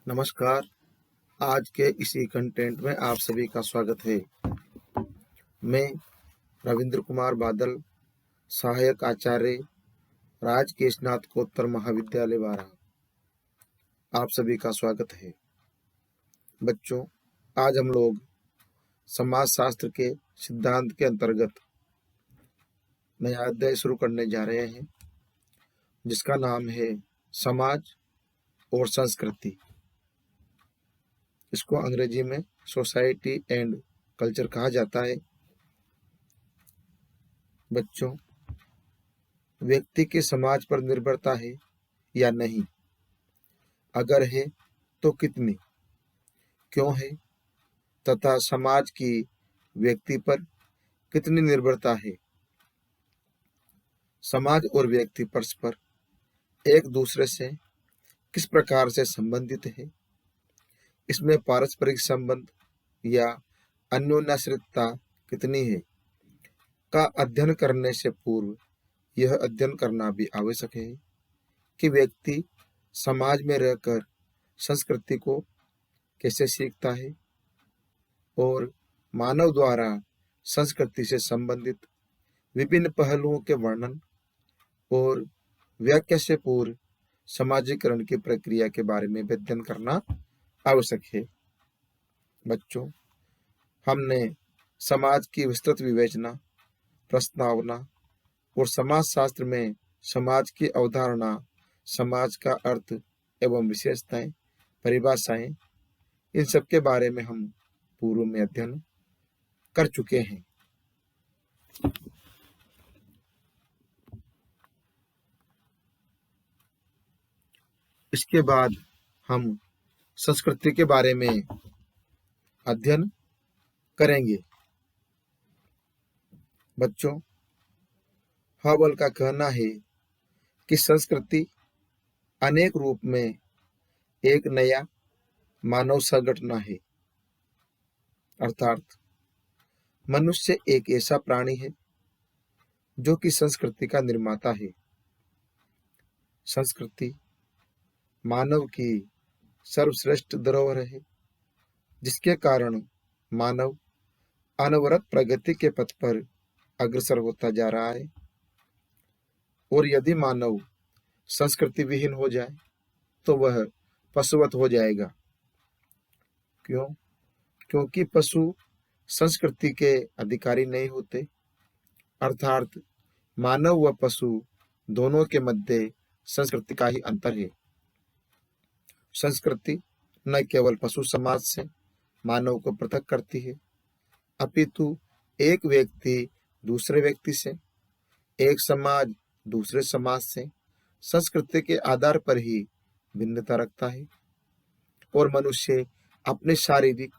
नमस्कार। आज के इसी कंटेंट में आप सभी का स्वागत है। मैं रविंद्र कुमार बादल, सहायक आचार्य, राजकीय स्नातकोत्तर महाविद्यालय बारा, आप सभी का स्वागत है। बच्चों, आज हम लोग समाज शास्त्र के सिद्धांत के अंतर्गत नया अध्याय शुरू करने जा रहे हैं, जिसका नाम है समाज और संस्कृति। इसको अंग्रेजी में सोसाइटी एंड कल्चर कहा जाता है। बच्चों, व्यक्ति की समाज पर निर्भरता है या नहीं? अगर है तो कितनी, क्यों है, तथा समाज की व्यक्ति पर कितनी निर्भरता है? समाज और व्यक्ति परस्पर एक दूसरे से किस प्रकार से संबंधित है? इसमें पारस्परिक संबंध या अन्योन्याश्रितता कितनी है का अध्ययन करने से पूर्व यह अध्ययन करना भी आवश्यक है कि व्यक्ति समाज में रहकर संस्कृति को कैसे सीखता है और मानव द्वारा संस्कृति से संबंधित विभिन्न पहलुओं के वर्णन और व्याख्या से पूर्व समाजीकरण की प्रक्रिया के बारे में अध्ययन करना आवश्यक है। बच्चों, हमने समाज की विस्तृत विवेचना, प्रस्तावना और समाजशास्त्र में समाज की अवधारणा, समाज का अर्थ एवं विशेषताएं, परिभाषाएं, इन सब के बारे में हम पूर्व में अध्ययन कर चुके हैं। इसके बाद हम संस्कृति के बारे में अध्ययन करेंगे। बच्चों, हॉवेल का कहना है कि संस्कृति अनेक रूप में एक नया मानव संगठन है, अर्थात मनुष्य एक ऐसा प्राणी है जो कि संस्कृति का निर्माता है। संस्कृति मानव की सर्वश्रेष्ठ धरोहर है, जिसके कारण मानव अनवरत प्रगति के पथ पर अग्रसर होता जा रहा है। और यदि मानव संस्कृति विहीन हो जाए तो वह पशुवत हो जाएगा। क्यों? क्योंकि पशु संस्कृति के अधिकारी नहीं होते, अर्थात मानव व पशु दोनों के मध्य संस्कृति का ही अंतर है। संस्कृति न केवल पशु समाज से मानव को पृथक करती है, अपितु एक व्यक्ति दूसरे व्यक्ति से, एक समाज दूसरे समाज से संस्कृति के आधार पर ही भिन्नता रखता है। और मनुष्य अपने शारीरिक,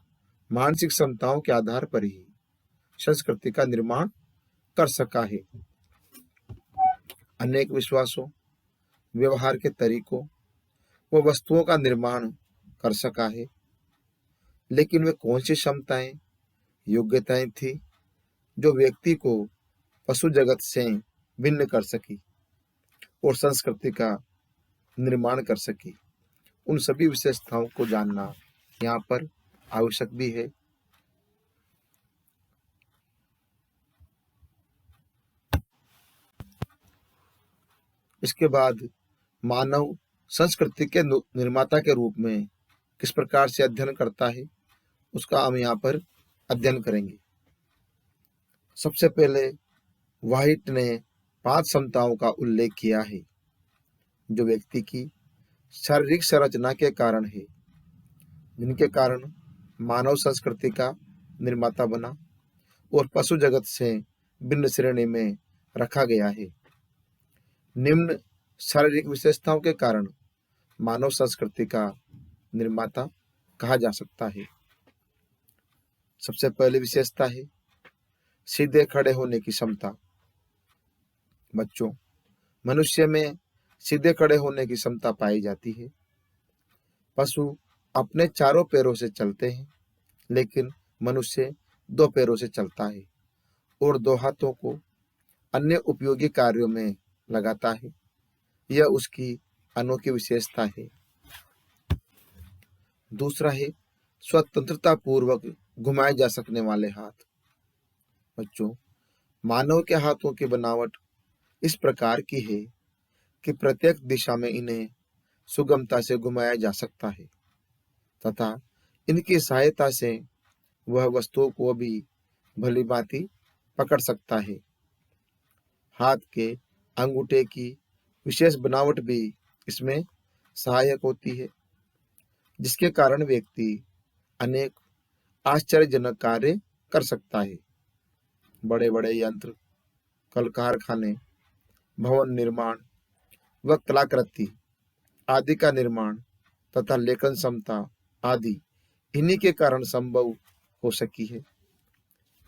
मानसिक क्षमताओं के आधार पर ही संस्कृति का निर्माण कर सका है। अनेक विश्वासों, व्यवहार के तरीकों व वस्तुओं का निर्माण कर सका है। लेकिन वे कौन सी क्षमताएं, योग्यताएं थी जो व्यक्ति को पशु जगत से भिन्न कर सकी और संस्कृति का निर्माण कर सकी? उन सभी विशेषताओं को जानना यहाँ पर आवश्यक भी है। इसके बाद मानव संस्कृति के निर्माता के रूप में किस प्रकार से अध्ययन करता है, उसका हम यहाँ पर अध्ययन करेंगे। सबसे पहले व्हाइट ने 5 क्षमताओं का उल्लेख किया है जो व्यक्ति की शारीरिक संरचना के कारण है, जिनके कारण मानव संस्कृति का निर्माता बना और पशु जगत से भिन्न श्रेणी में रखा गया है। निम्न शारीरिक विशेषताओं के कारण मानव संस्कृति का निर्माता कहा जा सकता है। सबसे पहली विशेषता है सीधे खड़े होने की क्षमता। बच्चों, मनुष्य में सीधे खड़े होने की क्षमता पाई जाती है। पशु अपने चारों पैरों से चलते हैं, लेकिन मनुष्य 2 पैरों से चलता है और 2 हाथों को अन्य उपयोगी कार्यों में लगाता है। यह उसकी अनोखी विशेषता है। दूसरा है स्वतंत्रता पूर्वक घुमाए जा सकने वाले हाथ। बच्चों, मानव के हाथों की बनावट इस प्रकार की है कि प्रत्येक दिशा में इन्हें सुगमता से घुमाया जा सकता है तथा इनकी सहायता से वह वस्तुओं को भी भली भांति पकड़ सकता है। हाथ के अंगूठे की विशेष बनावट भी इसमें सहायक होती है, जिसके कारण व्यक्ति अनेक आश्चर्यजनक कार्य कर सकता है। बड़े बड़े यंत्र, कल कारखाने, भवन निर्माण व कलाकृति आदि का निर्माण तथा लेखन क्षमता आदि इन्हीं के कारण संभव हो सकी है।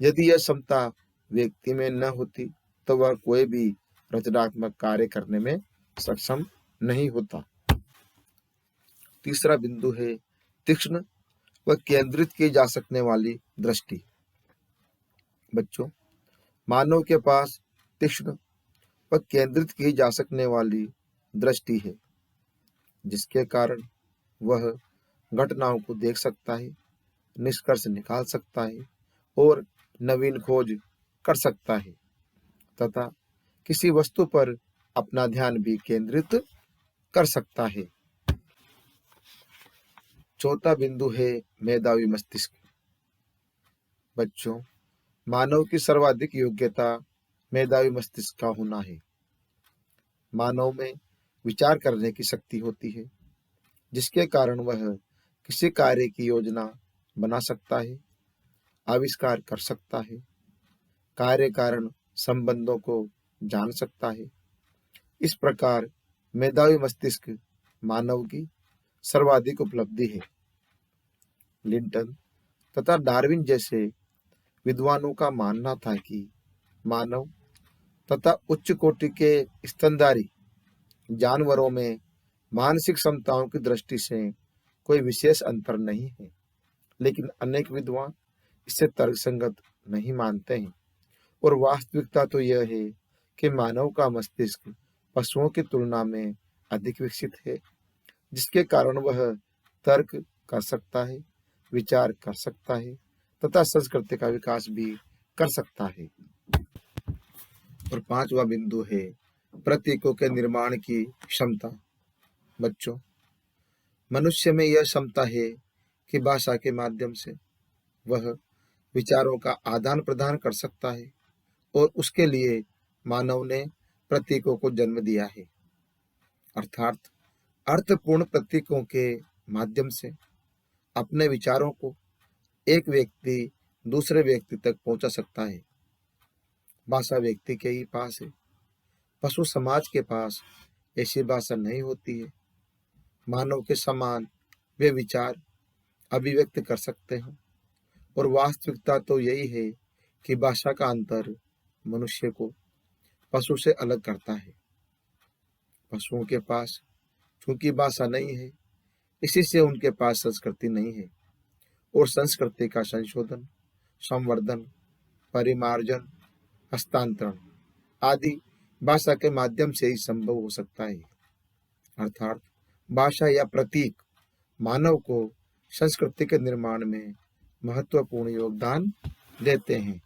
यदि यह क्षमता व्यक्ति में न होती तो वह कोई भी रचनात्मक कार्य करने में सक्षम नहीं होता। तीसरा बिंदु है तीक्ष्ण व केंद्रित की जा सकने वाली दृष्टि। बच्चों, मानव के पास तीक्ष्ण व केंद्रित की जा सकने वाली दृष्टि है, जिसके कारण वह घटनाओं को देख सकता है, निष्कर्ष निकाल सकता है और नवीन खोज कर सकता है तथा किसी वस्तु पर अपना ध्यान भी केंद्रित कर सकता है। चौथा बिंदु है मेधावी मस्तिष्क। बच्चों, मानव की सर्वाधिक योग्यता मेधावी मस्तिष्क का होना है। मानव में विचार करने की शक्ति होती है, जिसके कारण वह किसी कार्य की योजना बना सकता है, आविष्कार कर सकता है, कार्य कारण संबंधों को जान सकता है। इस प्रकार मेधावी मस्तिष्क मानव की सर्वाधिक उपलब्धि है। लिंटन तथा डार्विन जैसे विद्वानों का मानना था कि मानव तथा उच्च कोटि के स्तनधारी जानवरों में मानसिक क्षमताओं की दृष्टि से कोई विशेष अंतर नहीं है, लेकिन अनेक विद्वान इसे तर्कसंगत नहीं मानते हैं और वास्तविकता तो यह है कि मानव का मस्तिष्क पशुओं की तुलना में अधिक विकसित है, जिसके कारण वह तर्क कर सकता है, विचार कर सकता है तथा संस्कृति का विकास भी कर सकता है। और पांचवा बिंदु है प्रतीकों के निर्माण की क्षमता। बच्चों, मनुष्य में यह क्षमता है कि भाषा के माध्यम से वह विचारों का आदान प्रदान कर सकता है और उसके लिए मानव ने प्रतीकों को जन्म दिया है, अर्थात अर्थपूर्ण प्रतीकों के माध्यम से अपने विचारों को एक व्यक्ति दूसरे व्यक्ति तक पहुंचा सकता है। भाषा व्यक्ति के ही पास है, पशु समाज के पास ऐसी भाषा नहीं होती है। मानव के समान वे विचार अभिव्यक्त कर सकते हैं और वास्तविकता तो यही है कि भाषा का अंतर मनुष्य को पशु से अलग करता है। पशुओं के पास चूंकि भाषा नहीं है, इसी से उनके पास संस्कृति नहीं है और संस्कृति का संशोधन, संवर्धन, परिमार्जन, हस्तांतरण आदि भाषा के माध्यम से ही संभव हो सकता है। अर्थात भाषा या प्रतीक मानव को संस्कृति के निर्माण में महत्वपूर्ण योगदान देते हैं।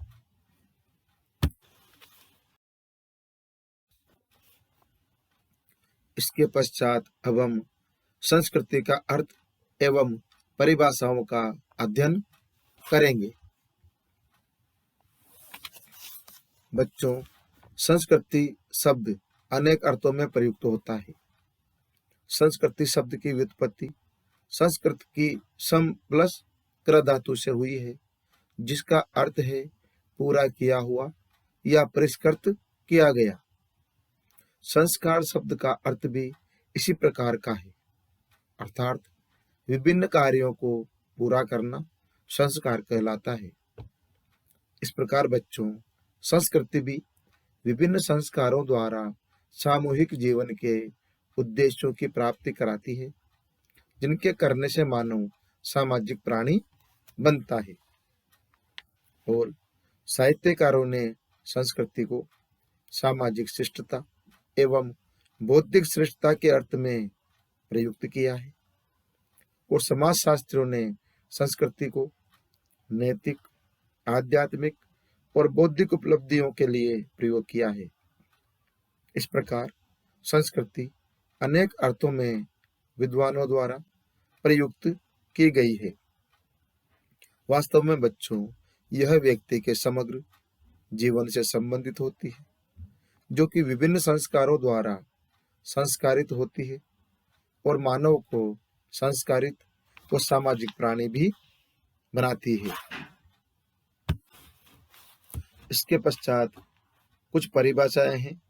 इसके पश्चात अब हम संस्कृति का अर्थ एवं परिभाषाओं का अध्ययन करेंगे। बच्चों, संस्कृति शब्द अनेक अर्थों में प्रयुक्त होता है। संस्कृति शब्द की व्युत्पत्ति संस्कृत की सम प्लस कृ धातु से हुई है, जिसका अर्थ है पूरा किया हुआ या परिष्कृत किया गया। संस्कार शब्द का अर्थ भी इसी प्रकार का है, अर्थात विभिन्न कार्यों को पूरा करना संस्कार कहलाता है। इस प्रकार बच्चों, संस्कृति भी विभिन्न संस्कारों द्वारा सामूहिक जीवन के उद्देश्यों की प्राप्ति कराती है, जिनके करने से मानव सामाजिक प्राणी बनता है। और साहित्यकारों ने संस्कृति को सामाजिक शिष्टता एवं बौद्धिक श्रेष्ठता के अर्थ में प्रयुक्त किया है। और समाजशास्त्रियों ने संस्कृति को नैतिक, आध्यात्मिक और बौद्धिक उपलब्धियों के लिए प्रयोग किया है। इस प्रकार संस्कृति अनेक अर्थों में विद्वानों द्वारा प्रयुक्त की गई है। वास्तव में बच्चों, यह व्यक्ति के समग्र जीवन से संबंधित होती है, जो कि विभिन्न संस्कारों द्वारा संस्कारित होती है और मानव को संस्कारित और सामाजिक प्राणी भी बनाती है। इसके पश्चात कुछ परिभाषाएं हैं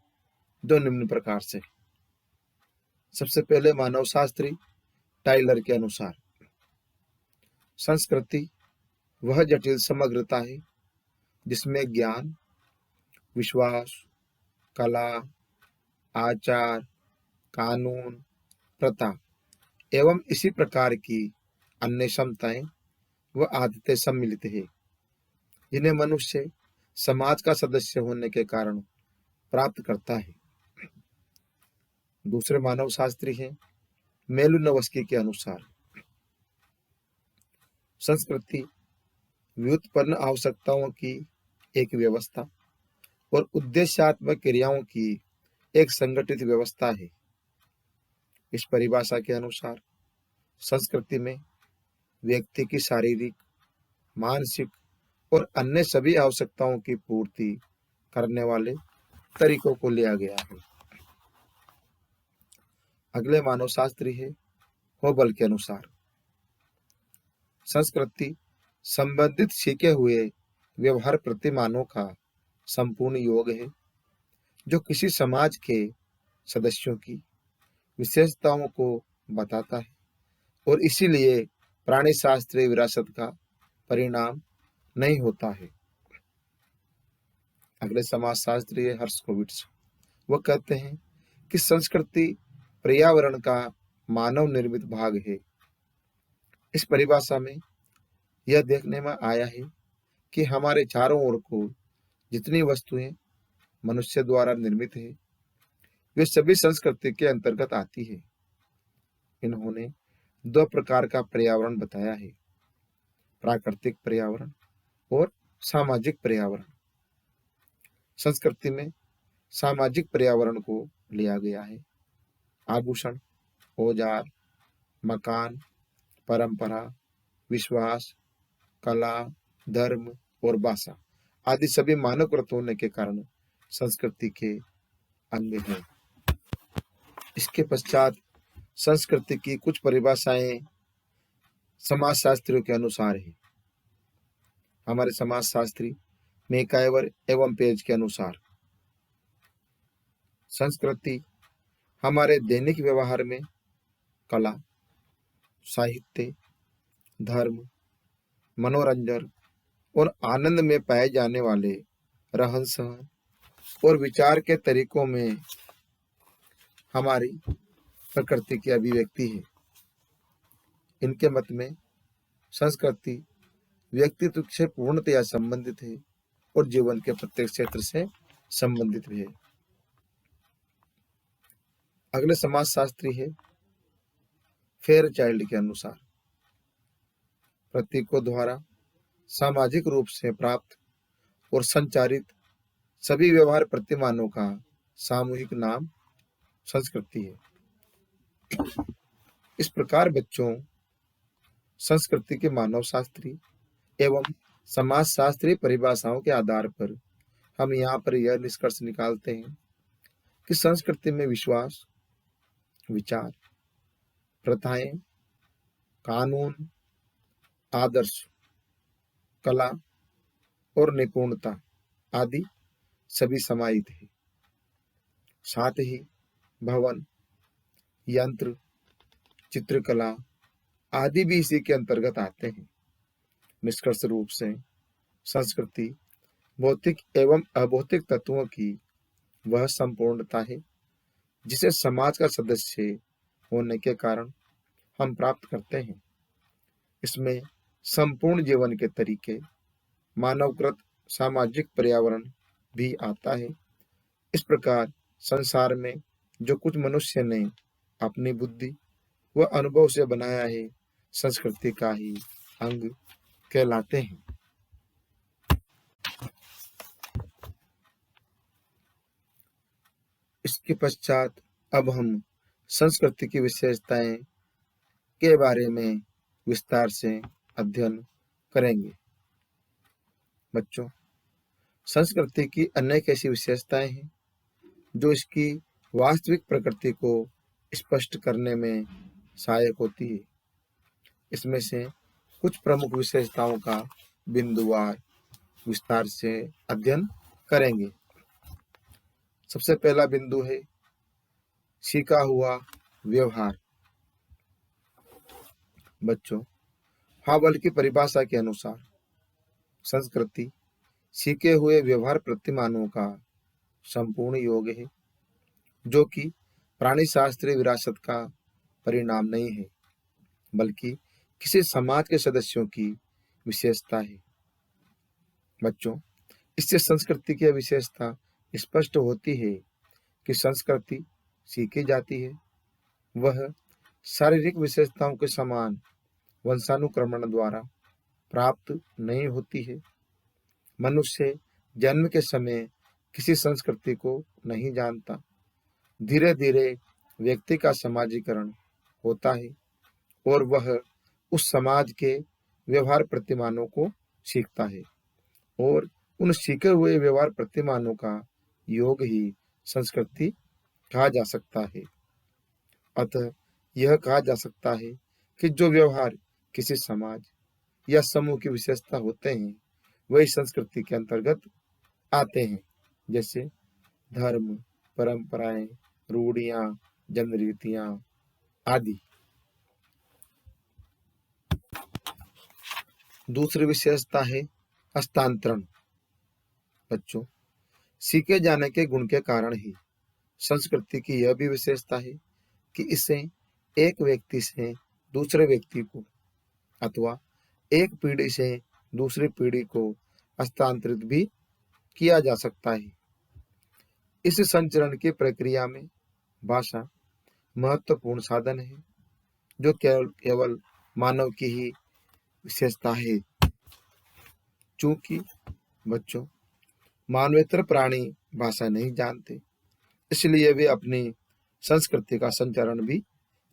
जो निम्न प्रकार से। सबसे पहले मानव शास्त्री टाइलर के अनुसार संस्कृति वह जटिल समग्रता है जिसमें ज्ञान, विश्वास, कला, आचार, कानून, प्रथा एवं इसी प्रकार की अन्य क्षमताएं व आदतें सम्मिलित है, जिन्हें मनुष्य समाज का सदस्य होने के कारण प्राप्त करता है। दूसरे मानव शास्त्री हैं मेलुनवस्की के अनुसार संस्कृति व्युत्पन्न आवश्यकताओं की एक व्यवस्था और उद्देश्यात्मक क्रियाओं की एक संगठित व्यवस्था है। इस परिभाषा के अनुसार संस्कृति में व्यक्ति की शारीरिक, मानसिक और अन्य सभी आवश्यकताओं की पूर्ति करने वाले तरीकों को लिया गया है। अगले मानव शास्त्री है होबल के अनुसार संस्कृति संबंधित सीखे हुए व्यवहार प्रतिमानों का संपूर्ण योग है, जो किसी समाज के सदस्यों की विशेषताओं को बताता है और इसीलिए प्राणी शास्त्रीय विरासत का परिणाम नहीं होता है। अगले समाजशास्त्री है हर्स्कोविट्ज। वह कहते हैं कि संस्कृति पर्यावरण का मानव निर्मित भाग है। इस परिभाषा में यह देखने में आया है कि हमारे चारों ओर को जितनी वस्तुएं मनुष्य द्वारा निर्मित है, वे सभी संस्कृति के अंतर्गत आती है। इन्होंने दो प्रकार का पर्यावरण बताया है, प्राकृतिक पर्यावरण और सामाजिक पर्यावरण। संस्कृति में सामाजिक पर्यावरण को लिया गया है। आभूषण, औजार, मकान, परंपरा, विश्वास, कला, धर्म और भाषा आदि सभी मानवकृत होने के कारण संस्कृति के अंग हैं। इसके पश्चात संस्कृति की कुछ परिभाषाएं समाजशास्त्रियों के अनुसार है। हमारे समाजशास्त्री मेकाइवर एवं पेज के अनुसार संस्कृति हमारे दैनिक व्यवहार में कला, साहित्य, धर्म, मनोरंजन और आनंद में पाए जाने वाले रहन सहन और विचार के तरीकों में हमारी प्रकृति की अभिव्यक्ति है। इनके मत में संस्कृति व्यक्तित्व से पूर्णतया संबंधित है और जीवन के प्रत्येक क्षेत्र से संबंधित भी है। अगले समाजशास्त्री है फेयरचाइल्ड के अनुसार प्रतीकों द्वारा सामाजिक रूप से प्राप्त और संचारित सभी व्यवहार प्रतिमानों का सामूहिक नाम संस्कृति है। इस प्रकार बच्चों, संस्कृति के मानव शास्त्री एवं समाजशास्त्रीय परिभाषाओं के आधार पर हम यहाँ पर यह निष्कर्ष निकालते हैं कि संस्कृति में विश्वास, विचार, प्रथाएं, कानून, आदर्श, कला और निपुणता आदि सभी समाहित है। साथ ही भवन, यंत्र, चित्रकला आदि भी इसी के अंतर्गत आते हैं। निष्कर्ष रूप से संस्कृति भौतिक एवं अभौतिक तत्वों की वह संपूर्णता है जिसे समाज का सदस्य होने के कारण हम प्राप्त करते हैं। इसमें संपूर्ण जीवन के तरीके, मानवकृत सामाजिक पर्यावरण भी आता है। इस प्रकार संसार में जो कुछ मनुष्य ने अपनी बुद्धि व अनुभव से बनाया है, संस्कृति का ही अंग कहलाते हैं। इसके पश्चात अब हम संस्कृति की विशेषताएं के बारे में विस्तार से अध्ययन करेंगे। बच्चों, संस्कृति की अनेक ऐसी विशेषताएं हैं जो इसकी वास्तविक प्रकृति को स्पष्ट करने में सहायक होती है। इसमें से कुछ प्रमुख विशेषताओं का बिंदुवार विस्तार से अध्ययन करेंगे। सबसे पहला बिंदु है सीखा हुआ व्यवहार। बच्चों, हावल की परिभाषा के अनुसार संस्कृति सीखे हुए व्यवहार प्रतिमानों का संपूर्ण योग है, जो कि प्राणी शास्त्रीय विरासत का परिणाम नहीं है, बल्कि किसी समाज के सदस्यों की विशेषता है। बच्चों, इससे संस्कृति की विशेषता स्पष्ट होती है कि संस्कृति सीखी जाती है, वह शारीरिक विशेषताओं के समान वंशानुक्रमण द्वारा प्राप्त नहीं होती है। मनुष्य जन्म के समय किसी संस्कृति को नहीं जानता। धीरे धीरे व्यक्ति का समाजीकरण होता है और वह उस समाज के व्यवहार प्रतिमानों को सीखता है, और उन सीखे हुए व्यवहार प्रतिमानों का योग ही संस्कृति कहा जा सकता है। अतः यह कहा जा सकता है कि जो व्यवहार किसी समाज या समूह की विशेषता होते हैं, वही संस्कृति के अंतर्गत आते हैं, जैसे धर्म, परंपराएं, रूढ़ियां, जनरीतियां आदि। दूसरी विशेषता है हस्तांतरण। बच्चों, सीखे जाने के गुण के कारण ही संस्कृति की यह भी विशेषता है कि इसे एक व्यक्ति से दूसरे व्यक्ति को अथवा एक पीढ़ी से दूसरी पीढ़ी को हस्तांतरित भी किया जा सकता है। इस संचरण की प्रक्रिया में भाषा महत्वपूर्ण साधन है, जो केवल मानव की ही विशेषता है। चूंकि बच्चों, मानवेतर प्राणी भाषा नहीं जानते, इसलिए वे अपनी संस्कृति का संचरण भी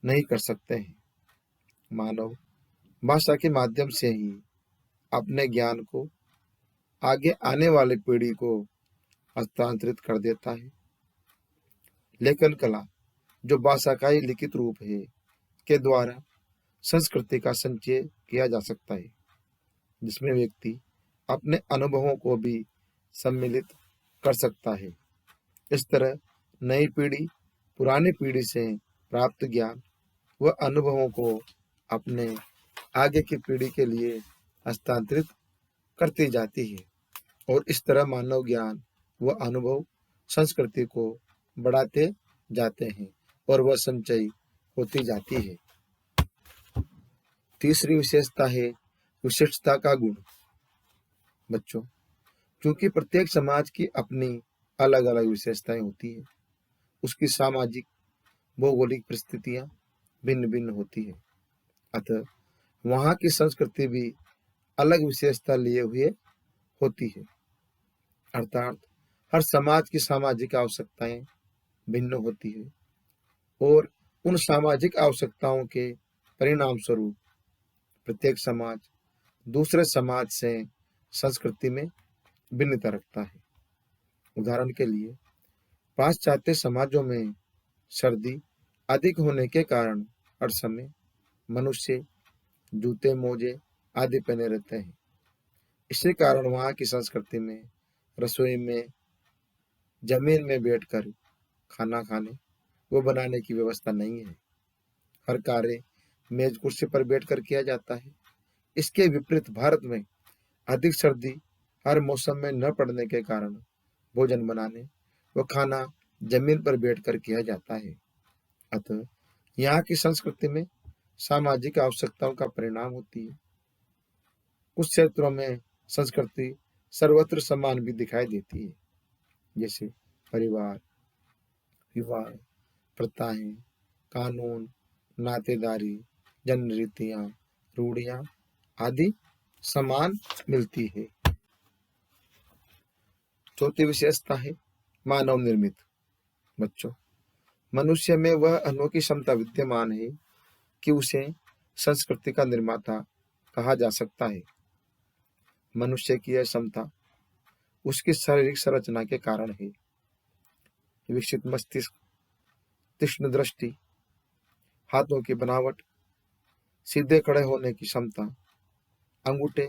नहीं कर सकते हैं। मानव भाषा के माध्यम से ही अपने ज्ञान को आगे आने वाली पीढ़ी को हस्तांतरित कर देता है। लेखन कला, जो भाषा का ही लिखित रूप है, के द्वारा संस्कृति का संचय किया जा सकता है, जिसमें व्यक्ति अपने अनुभवों को भी सम्मिलित कर सकता है। इस तरह नई पीढ़ी पुरानी पीढ़ी से प्राप्त ज्ञान व अनुभवों को अपने आगे की पीढ़ी के लिए हस्तांतरित करती जाती है, और इस तरह मानव ज्ञान व अनुभव संस्कृति को बढ़ाते जाते हैं और वह संचय होती जाती है। तीसरी विशेषता है विशिष्टता का गुण। बच्चों, क्योंकि प्रत्येक समाज की अपनी अलग अलग विशेषताएं होती है, उसकी सामाजिक भौगोलिक परिस्थितियां भिन्न भिन्न होती है, अतः वहाँ की संस्कृति भी अलग विशेषता लिए हुए होती है। अर्थात हर समाज की सामाजिक आवश्यकताएं भिन्न होती है, और उन सामाजिक आवश्यकताओं के परिणाम स्वरूप प्रत्येक समाज दूसरे समाज से संस्कृति में भिन्नता रखता है। उदाहरण के लिए, पाश्चात्य समाजों में सर्दी अधिक होने के कारण हर समय मनुष्य जूते मोजे आदि पहने रहते हैं। इसी कारण वहाँ की संस्कृति में रसोई में जमीन में बैठकर खाना खाने व बनाने की व्यवस्था नहीं है। हर कार्य मेज कुर्सी पर बैठकर किया जाता है। इसके विपरीत भारत में अधिक सर्दी हर मौसम में न पड़ने के कारण भोजन बनाने व खाना जमीन पर बैठकर किया जाता है। अतः यहाँ की संस्कृति में सामाजिक आवश्यकताओं का परिणाम होती है। कुछ क्षेत्रों में संस्कृति सर्वत्र समान भी दिखाई देती है, जैसे परिवार, विवाह, प्रथाएं, कानून, नातेदारी, जनरीतियां रूढ़ियां आदि समान मिलती है। चौथी विशेषता है मानव निर्मित। बच्चों, मनुष्य में वह अनोखी क्षमता विद्यमान है कि उसे संस्कृति का निर्माता कहा जा सकता है। मनुष्य की यह क्षमता उसकी शारीरिक संरचना के कारण है। विकसित मस्तिष्क, तीक्ष्ण दृष्टि, हाथों की बनावट, सीधे खड़े होने की क्षमता, अंगूठे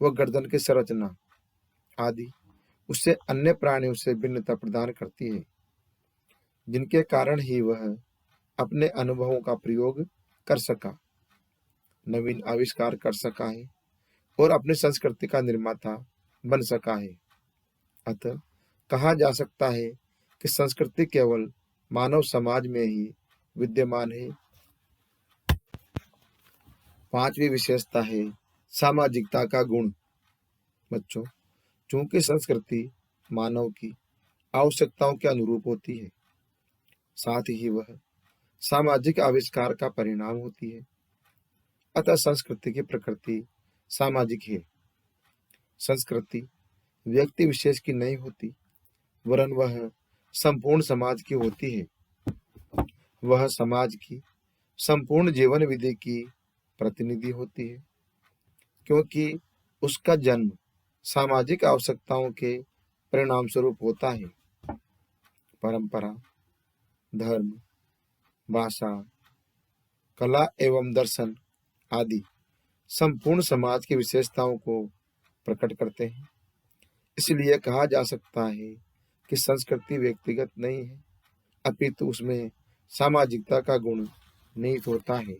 व गर्दन की संरचना आदि उससे अन्य प्राणियों से भिन्नता प्रदान करती है, जिनके कारण ही वह अपने अनुभवों का प्रयोग कर सका, नवीन आविष्कार कर सका है और अपनी संस्कृति का निर्माता बन सका है। अतः कहा जा सकता है कि संस्कृति केवल मानव समाज में ही विद्यमान है। पांचवी विशेषता है सामाजिकता का गुण। बच्चों, चूंकि संस्कृति मानव की आवश्यकताओं के अनुरूप होती है, साथ ही वह सामाजिक आविष्कार का परिणाम होती है, अतः संस्कृति की प्रकृति सामाजिक है। संस्कृति व्यक्ति विशेष की नहीं होती, वरन वह संपूर्ण समाज की होती है। वह समाज की संपूर्ण जीवन विधि की प्रतिनिधि होती है, क्योंकि उसका जन्म सामाजिक आवश्यकताओं के परिणाम स्वरूप होता है। परंपरा, धर्म, भाषा, कला एवं दर्शन आदि संपूर्ण समाज की विशेषताओं को प्रकट करते हैं। इसलिए कहा जा सकता है कि संस्कृति व्यक्तिगत नहीं है, अपितु उसमें सामाजिकता का गुण निहित होता है।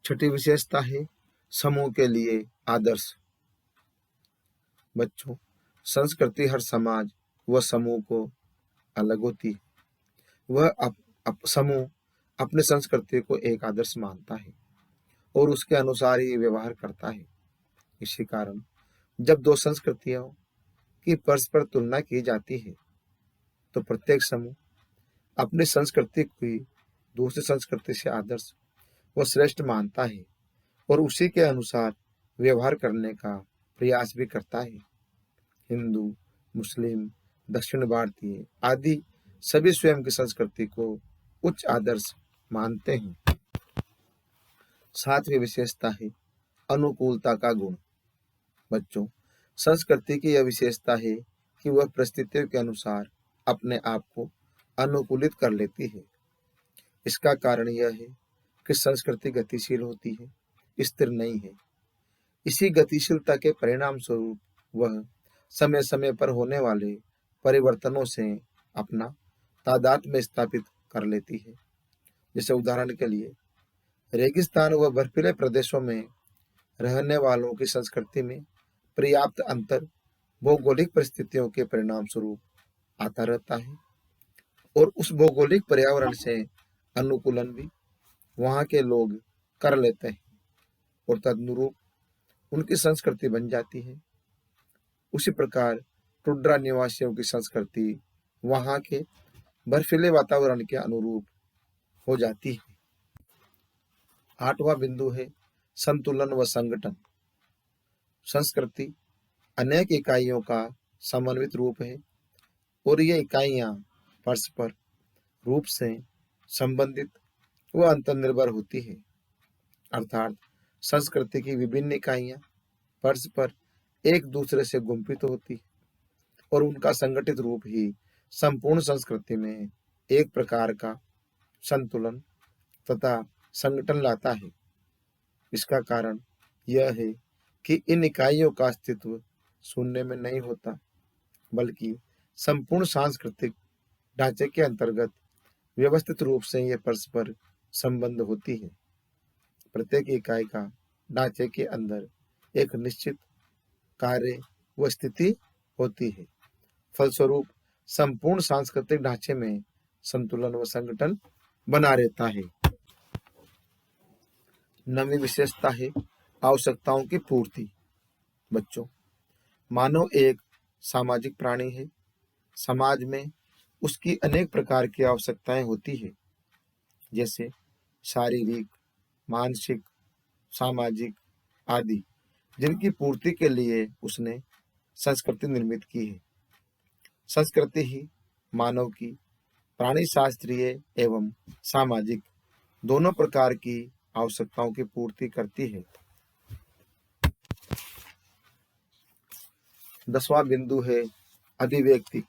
छठी विशेषता है समूह के लिए आदर्श। बच्चों, संस्कृति हर समाज व समूह को अलग होती है। वह समूह अपने संस्कृति को एक आदर्श मानता है और उसके अनुसार ही व्यवहार करता है। इसी कारण जब दो संस्कृतियों की परस्पर तुलना की जाती है, तो प्रत्येक समूह अपनी संस्कृति की दूसरी संस्कृति से आदर्श व श्रेष्ठ मानता है और उसी के अनुसार व्यवहार करने का प्रयास भी करता है। हिंदू, मुस्लिम, दक्षिण भारतीय आदि सभी स्वयं की संस्कृति को उच्च आदर्श मानते हैं। सातवीं विशेषता है अनुकूलता का गुण। बच्चों, संस्कृति की यह विशेषता है कि वह परिस्थितियों के अनुसार अपने आप को अनुकूलित कर लेती है। इसका कारण यह है कि संस्कृति गतिशील होती है, स्थिर नहीं है। इसी गतिशीलता के परिणाम स्वरूप वह समय समय पर होने वाले परिवर्तनों से अपना तादात्म्य स्थापित कर लेती है। जैसे उदाहरण के लिए रेगिस्तान व बर्फीले प्रदेशों में रहने वालों की संस्कृति में पर्याप्त अंतर भौगोलिक परिस्थितियों के परिणाम स्वरूप आता रहता है और उस भौगोलिक पर्यावरण से अनुकूलन भी वहाँ के लोग कर लेते हैं और तदनुरूप उनकी संस्कृति बन जाती है। उसी प्रकार टुंड्रा निवासियों की संस्कृति वहाँ के बर्फीले वातावरण के अनुरूप हो जाती है। आठवां बिंदु है संतुलन व संगठन। संस्कृति अनेक इकाइयों का समन्वित रूप है और ये इकाइयां परस्पर रूप से संबंधित व अंतर्निर्भर होती है। अर्थात संस्कृति की विभिन्न इकाइयां परस्पर एक दूसरे से गुंफित होती है और उनका संगठित रूप ही संपूर्ण संस्कृति में एक प्रकार का संतुलन तथा संगठन लाता है। इसका कारण यह है कि इन इकाइयों का अस्तित्व शून्य में नहीं होता, बल्कि संपूर्ण सांस्कृतिक ढांचे के अंतर्गत व्यवस्थित रूप से ये परस्पर संबंध होती है। प्रत्येक इकाई का ढांचे के अंदर एक निश्चित कार्य व स्थिति होती है। फलस्वरूप संपूर्ण सांस्कृतिक ढांचे में संतुलन व संगठन बना रहता है। नवीं विशेषता है आवश्यकताओं की पूर्ति। बच्चों, मानव एक सामाजिक प्राणी है। समाज में उसकी अनेक प्रकार की आवश्यकताएं होती है, जैसे शारीरिक, मानसिक, सामाजिक आदि, जिनकी पूर्ति के लिए उसने संस्कृति निर्मित की है। संस्कृति ही मानव की प्राणी शास्त्रीय एवं सामाजिक दोनों प्रकार की आवश्यकताओं की पूर्ति करती है। 10वां बिंदु है अधिव्यक्ति।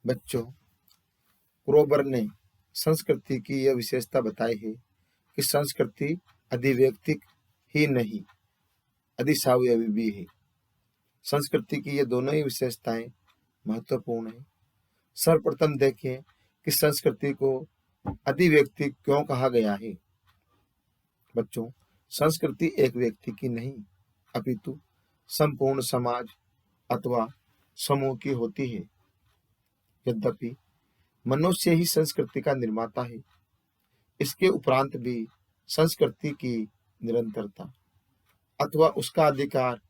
बच्चों, क्रोबर ने संस्कृति की यह विशेषता बताई है कि संस्कृति अधिव्यक्तिक ही नहीं, अधिसावयवी भी है। संस्कृति की ये दोनों ही विशेषताएं महत्वपूर्ण है। सर्वप्रथम देखें कि संस्कृति को अधिव्यक्तिक क्यों कहा गया है। बच्चों, संस्कृति एक व्यक्ति की नहीं अपितु संपूर्ण समाज अथवा समूह की होती है। यद्यपि मनुष्य ही संस्कृति का निर्माता है, इसके उपरांत भी संस्कृति की निरंतरता अथवा उसका अधिकार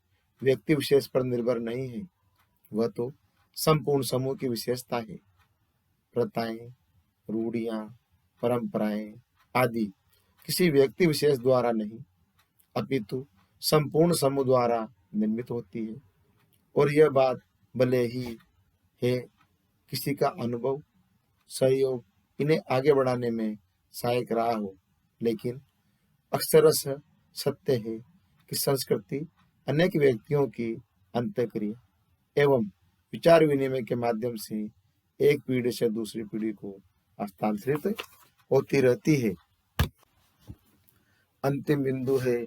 व्यक्ति विशेष पर निर्भर नहीं है, वह तो संपूर्ण समूह की विशेषता है। प्रथाएं, रूढ़ियां, परंपराएं आदि किसी व्यक्ति विशेष द्वारा नहीं अपितु संपूर्ण समूह द्वारा निर्मित होती है, और यह बात भले ही है किसी का अनुभव सहयोग इन्हें आगे बढ़ाने में सहायक रहा हो, लेकिन अक्सरश सत्य है कि संस्कृति अनेक व्यक्तियों की अंतःक्रिया एवं विचार विनिमय के माध्यम से एक पीढ़ी से दूसरी पीढ़ी को हस्तांतरित होती रहती है। अंतिम बिंदु है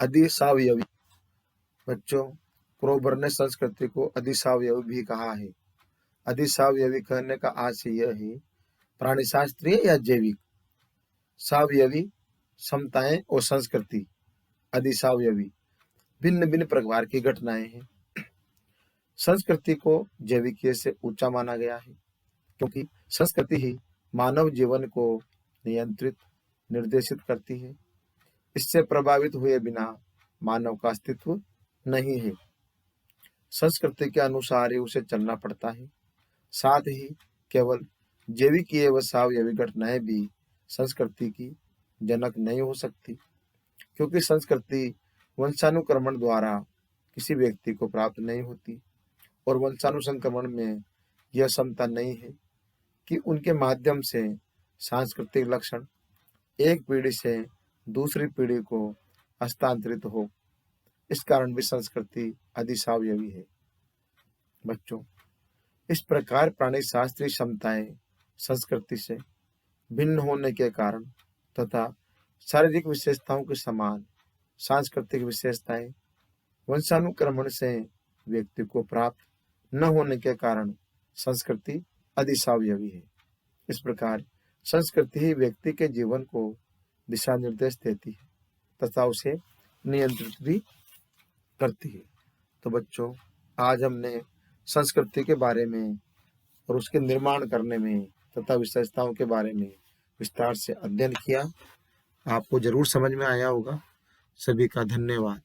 अधिसावयवी। बच्चों, क्रोबर ने संस्कृति को अधिसावयवी भी कहा है। अधिसावयवी कहने का आशय यह है प्राणी शास्त्रीय या जैविक। सावयवी समताएं और संस्कृति, अधिसावयवी भिन्न भिन्न प्रकार की घटनाएं हैं। संस्कृति को जैविकीय से ऊंचा माना गया है क्योंकि संस्कृति ही मानव जीवन को नियंत्रित निर्देशित करती है। इससे प्रभावित हुए बिना मानव का अस्तित्व नहीं है। संस्कृति के अनुसार ही उसे चलना पड़ता है। साथ ही केवल जैविकीय व सावयवी घटनाएं भी संस्कृति की जनक नहीं हो सकती, क्योंकि संस्कृति वंशानुक्रमण द्वारा किसी व्यक्ति को प्राप्त नहीं होती और वंशानुसंक्रमण में यह क्षमता नहीं है कि उनके माध्यम से सांस्कृतिक लक्षण एक पीढ़ी से दूसरी पीढ़ी को हस्तांतरित हो। इस कारण भी संस्कृति अधिसावयवी है। बच्चों, इस प्रकार प्राणी शास्त्रीय क्षमताएं संस्कृति से भिन्न होने के कारण तथा शारीरिक विशेषताओं के समान सांस्कृतिक विशेषताएं वंशानुक्रमण से व्यक्ति को प्राप्त न होने के कारण संस्कृति अधिसावयवी है। इस प्रकार संस्कृति ही व्यक्ति के जीवन को दिशा निर्देश देती है तथा उसे नियंत्रित भी करती है। तो बच्चों, आज हमने संस्कृति के बारे में और उसके निर्माण करने में तथा विशेषताओं के बारे में विस्तार से अध्ययन किया। आपको जरूर समझ में आया होगा। सभी का धन्यवाद।